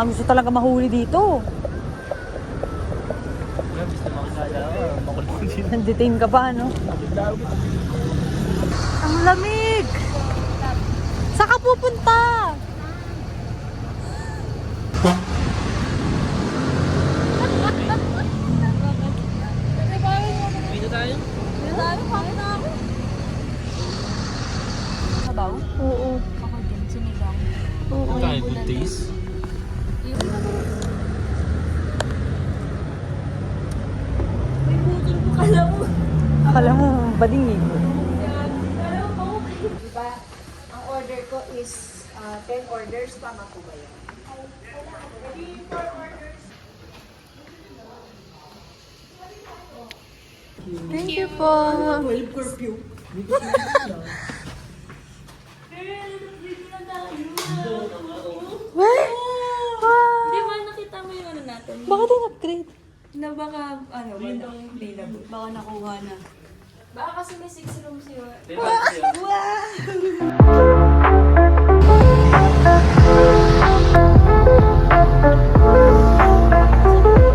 gusto talaga mahuli dito. Nanditain ka pa, no? Ang lamig! Saan ka pupunta? Dito tayo? Pangit na ako. Sabaw? Oo. Ako din, sinigang. Oo. Tayo, good taste. May butol ko kala mo. Akala mo, bading eh. Diba, ang order ko is 10 orders. Tama po ba yan? Thank you po. 12 curfew. What? Di ba nakita mo yung ano natin? Bakit in-upgrade? Na baka, window available. Baka nakuha na. Baka kasi may 6 rooms yun.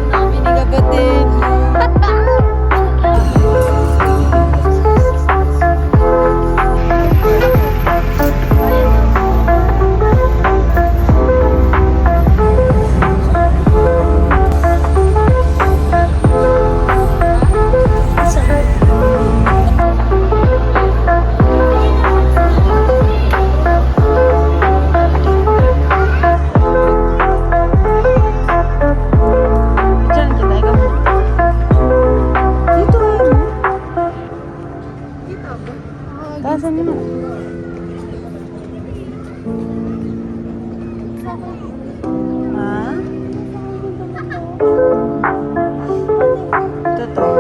Namin ni Gabatin. Diyan kita, ikaw mo. Dito kayo mo. Dito ba? Taasan mo na. Ha? Totoo.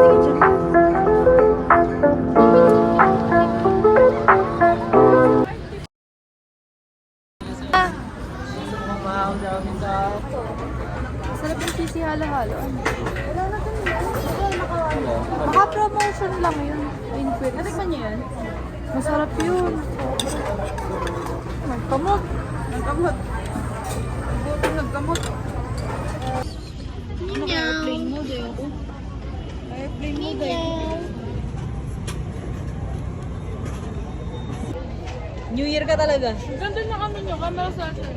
Sarap yung sisi halo-halo. Wala na kami. Baka promotion lang yun. Inquit. Natikman niyo yun? Masarap yun. Nagkamot. Nagkamot. Buti nagkamot. Ano kaya airplane mode eh ako? Airplane mode eh. New Year ka talaga. Ganda na kami nyo, camera sa atin.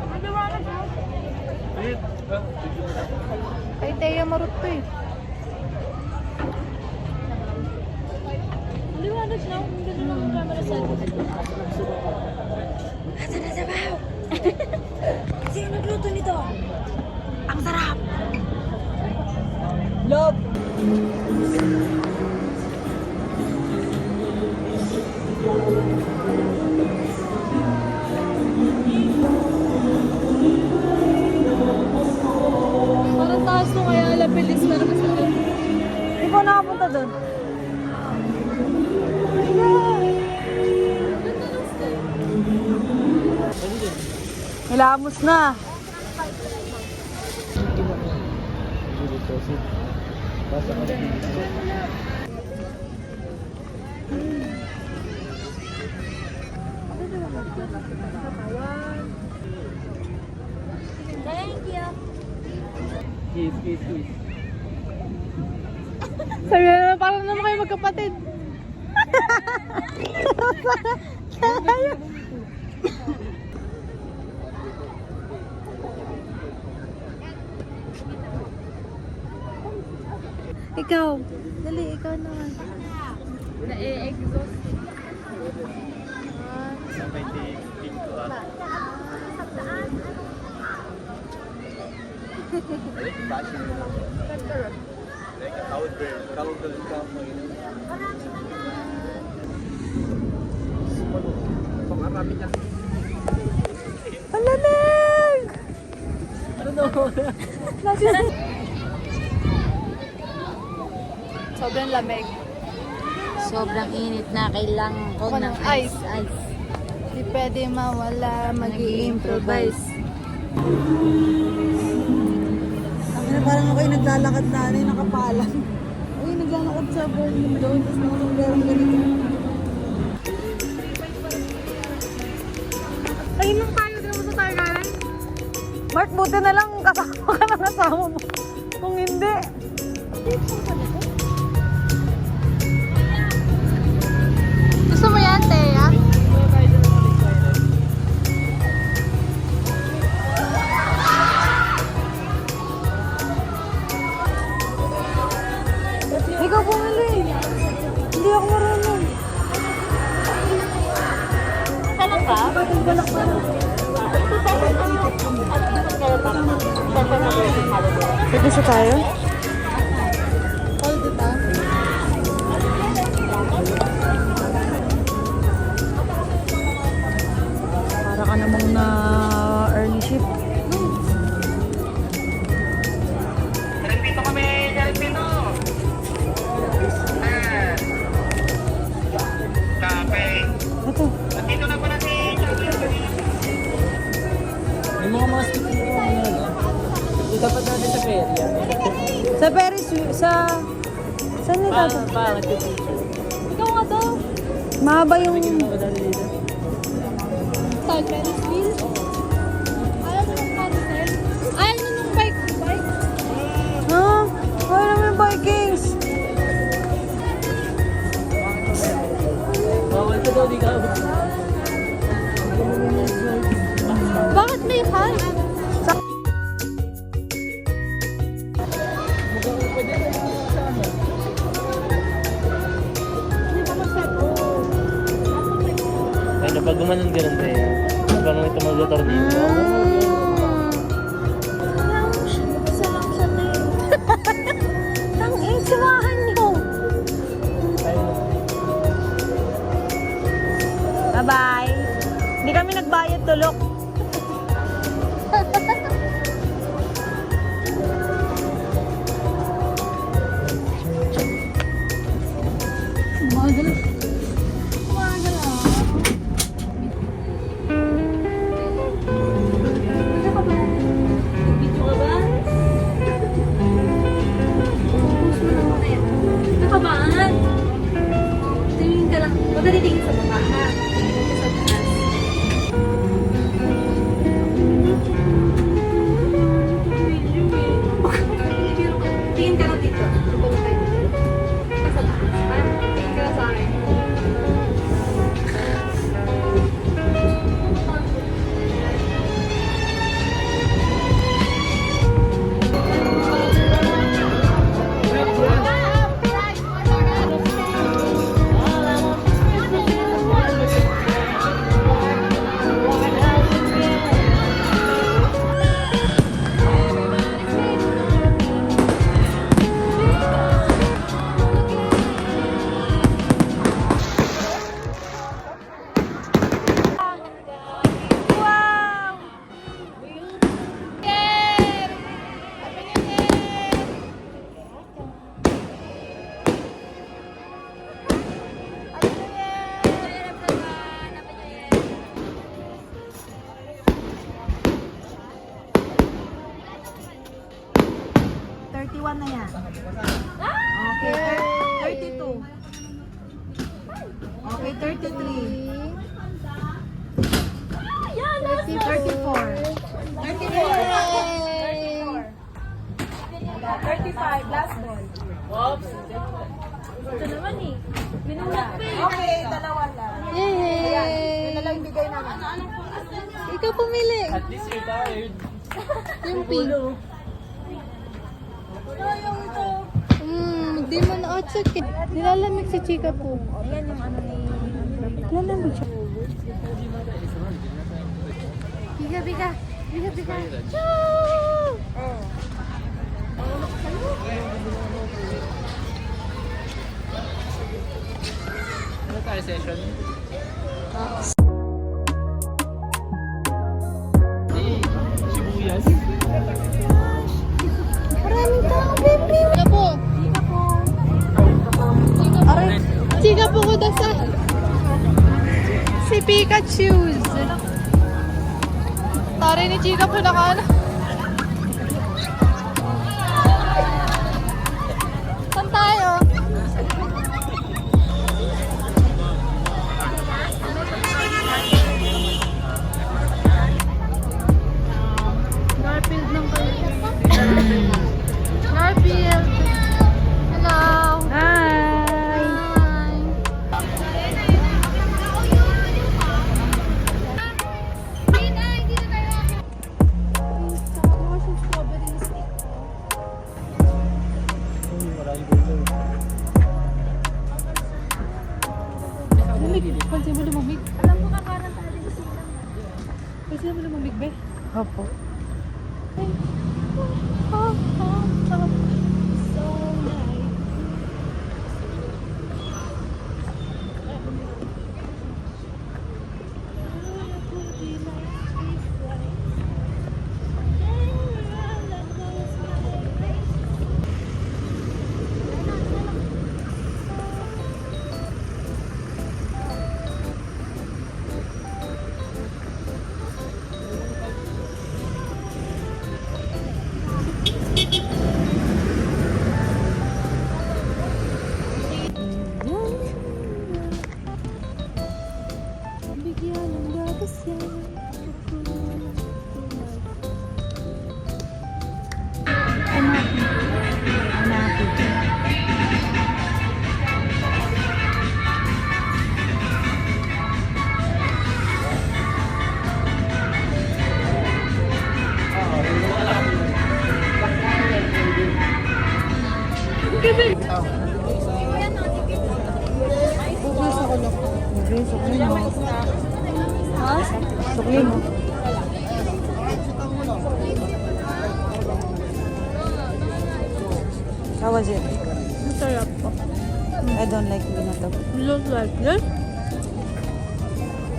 Maliwanag mo. Kay Teya Marut to eh. Maliwanag na. Ang ganda ng camera sa atin. Asa na sabaw? Sino nagluto nito? Ang sarap! Love! Parang taas nung kaya labilis na naman sa atin. Hindi ko nakapunta doon. Hilamos na. Thank you. Kiss. Sabi na parang naman kayo magkapatid. Ikaw. Dali, ikaw naman. Na-exhaust. Ang lamig! Sobrang lamig. Sobrang init na. Kailangan ko ng ice. ice. Di pwede mawala, mag-i-improvise. Ang parang ako yung naglalakad na ano yung nakapalan. Uy, naglalakad sa burning doon, tapos nakasombrerong ganito. Ayun lang tayo. Di naman sa tayo galing. Mark, buti na lang kasama ka ng asawa mo. Kung hindi. Gusto mo yan, Thea? Ikaw pumili. Hindi ako marunong. Tanong ka? Pwede sa tayo? Para ka namang na early shift. Dito kami, Jaripino. Kape. Ito. Dito na pala si May mga stick na ano. Dapat natin sa perya. Sa Paris, sa... Saan nila? Parang nagpipicture. Ikaw nga daw. Mahaba yung... Ako dali dito. Saan? Ferris wheel? Ayaw mo ng carousel? Ayaw mo ng bike? Ha? Kaya naman yung Vikings. Bawal ka daw, di ka. Bakit may hike? Kaya pag gumanon ka rin tayo, parang may tumagator dito. Tang-ing, samahan niyo. Bye-bye. Hindi kami nagbayad tulok. Video ka ba? Nakabahan. Tingin ka lang. Huwag ka titingin sa baba, ha? Tingin ka sa taas. Video eh. Tingin ka lang dito. Tulog tayo dito. Tingin ka sa taas, ha? Tingin ka lang sa akin. Na yan. Okay, 32. Okay, 33. 35, last ball. Ito naman eh. Minulat pa eh. Okay, dalawa lang. Yay! Yun na lang ibigay namin. Ikaw pumili. At least you're tired. Yung pink. Di mo na otsak eh. Nilalamig si Chika po. Ayan yung ano ni... Lalamig siya. Biga, biga. Biga, biga. Ano tayo session? Sibuyas. Maraming tao, baby. Chika po. Aray. Chika po ko dasa. Si Pikachu. Tari ni Chika po naka ano. Saan tayo? Pansin mo lumamig. Alam mo kakaran tayo din sila. Pansin mo lumamig, be. Opo. So nice. Bigyan ng gatas yan. Ha? Sukli mo. How was it? Masarap po. I don't like binato. You don't like this?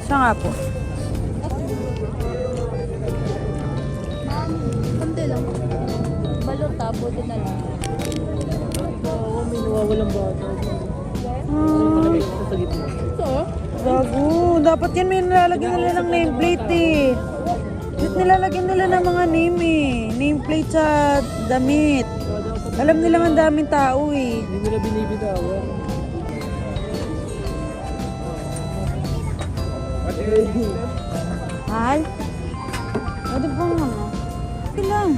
Siya nga po. Kunti lang. Balot ha, buti na lang. Oo, may nawawalang bata. Hmm. Sa gitna. Ito? Gago. Dapat yan may nilalagyan nila ng nameplate eh. Ba't nilalagyan nila ng mga name eh. Nameplate sa damit. Alam nila ang daming tao eh. Hindi nila binibitawan. Mahal? Pwede po nga mo. Okay lang.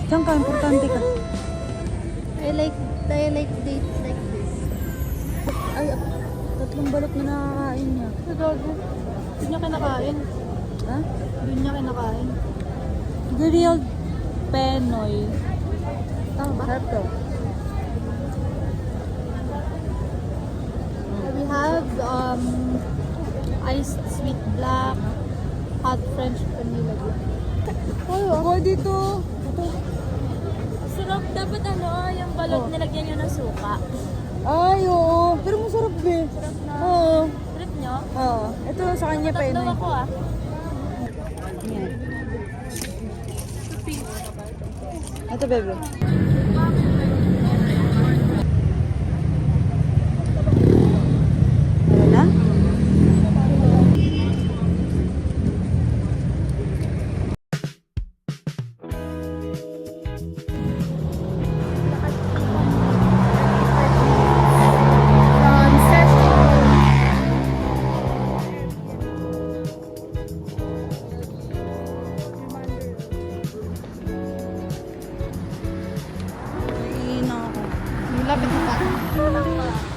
Diyan ka, importante ka. I like dates like this. Ay, tatlong balot na nakakain niya. Nagago. Hindi niya kinakain. Ha? Hindi niya kinakain. Grilled Penoy. Tama ba? Sarap to. We have iced sweet black, hot French vanilla. Ako dito. Sarap. Dapat yung balot nilagyan nyo ng suka. Ay, oo. Pero masarap eh. Sarap na. Oo. Trip nyo? Oo. Ito sa kanya Tatlo Penoy. ako Yan. Ito, bebe. Ano na? Naiinom ako. Lapit na pa.